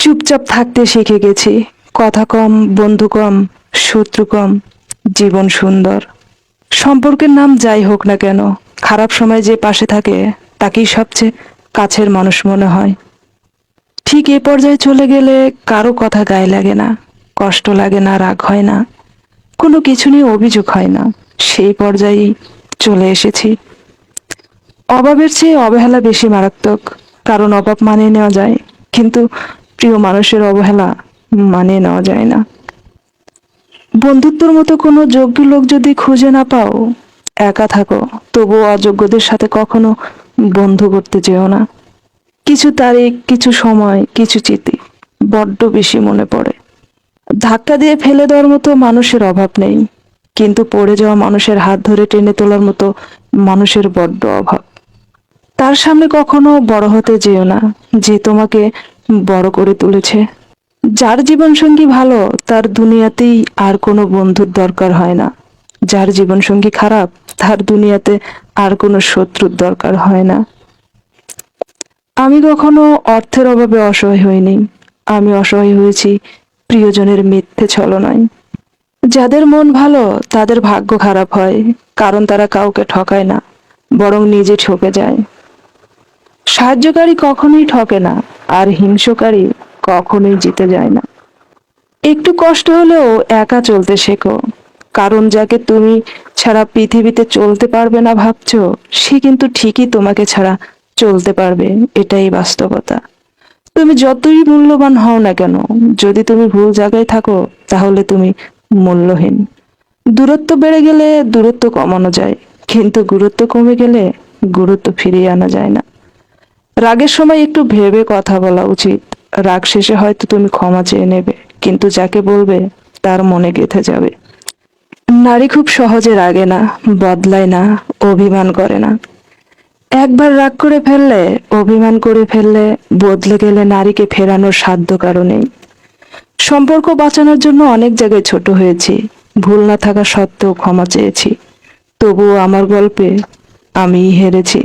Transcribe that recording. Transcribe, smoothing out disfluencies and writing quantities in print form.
চুপচাপ থাকতে শিখে গেছি। কথা কম, বন্ধু কম, শত্রু কম, জীবন সুন্দর। সম্পর্কের নাম যাই হোক না কেন, খারাপ সময় যে পাশে থাকে তাকেই সবচেয়ে কাছের মানুষ মনে হয়। ঠিক এ পর্যায়ে চলে গেলে কারো কথা গায়ে লাগে না, কষ্ট লাগে না, রাগ হয় না, কোনো কিছু নিয়ে অভিযোগ হয় না। সেই পর্যায়েই চলে এসেছি। অভাবের চেয়ে অবহেলা বেশি মারাত্মক। কারণ অভাব মানিয়ে নেওয়া যায়, কিন্তু প্রিয় মানুষের অবহেলা মানিয়ে নেওয়া যায় না। বন্ধুত্বর মতো কোনো যোগ্য লোক যদি খুঁজে না পাও, একা থাকো, তবুও অযোগ্যদের সাথে কখনো বন্ধু করতে যেও না। কিছু তারিখ, কিছু সময়, কিছু স্মৃতি বড্ড বেশি মনে পড়ে। ধাক্কা দিয়ে ফেলে দেওয়ার মতো মানুষের অভাব নেই, কিন্তু পড়ে যাওয়া মানুষের হাত ধরে টেনে তোলার মতো মানুষের বড্ড অভাব। তার সামনে কখনো বড় হতে যেও না, যে তোমাকে বড় করে তুলেছে। যার জীবনসঙ্গী ভালো, তার দুনিয়াতেই আর কোনো বন্ধুর দরকার হয় না। যার জীবনসঙ্গী খারাপ, তার দুনিয়াতে আর কোনো শত্রুর দরকার হয় না। আমি কখনো অর্থের অভাবে অসহায় হইনি। আমি অসহায় হয়েছি প্রিয়জনের মিথ্যে ছলনায়। যাদের মন ভালো তাদের ভাগ্য খারাপ হয়, কারণ তারা কাউকে ঠকায় না, বরং নিজে ঠকে যায়। সাহায্যকারী কখনোই ঠকে না, আর হিংসুকারী কখনোই জিতে যায় না। একটু কষ্ট হলেও একা চলতে শেখো, কারণ যাকে তুমি ছাড়া পৃথিবীতে চলতে পারবে না ভাবছো, সে কিন্তু ঠিকই তোমাকে ছাড়া চলতে পারবে। এটাই বাস্তবতা। তুমি যতই মূল্যবান হও না কেন, যদি তুমি ভুল জায়গায় থাকো, তাহলে তুমি মূল্যহীন। দূরত্ব বেড়ে গেলে দূরত্ব কমানো যায়, কিন্তু গুরুত্ব কমে গেলে গুরুত্ব ফিরিয়ে আনা যায় না। রাগের সময় একটু ভেবে কথা বলা উচিত। রাগ শেষে হয়তো তুমি ক্ষমা চেয়ে নেবে, কিন্তু যাকে বলবে তার মনে গেঁথে যাবে। নারী খুব সহজে রাগে না, বদলায় না, অভিমান করে না। একবার রাগ করে ফেললে, অভিমান করে ফেললে, বদলে গেলে নারীকে ফেরানোর সাধ্য কারো নেই। সম্পর্ক বাঁচানোর জন্য অনেক জায়গায় ছোট হয়েছি, ভুল না থাকা সত্ত্বেও ক্ষমা চেয়েছি, তবুও আমার গল্পে আমিই হেরেছি।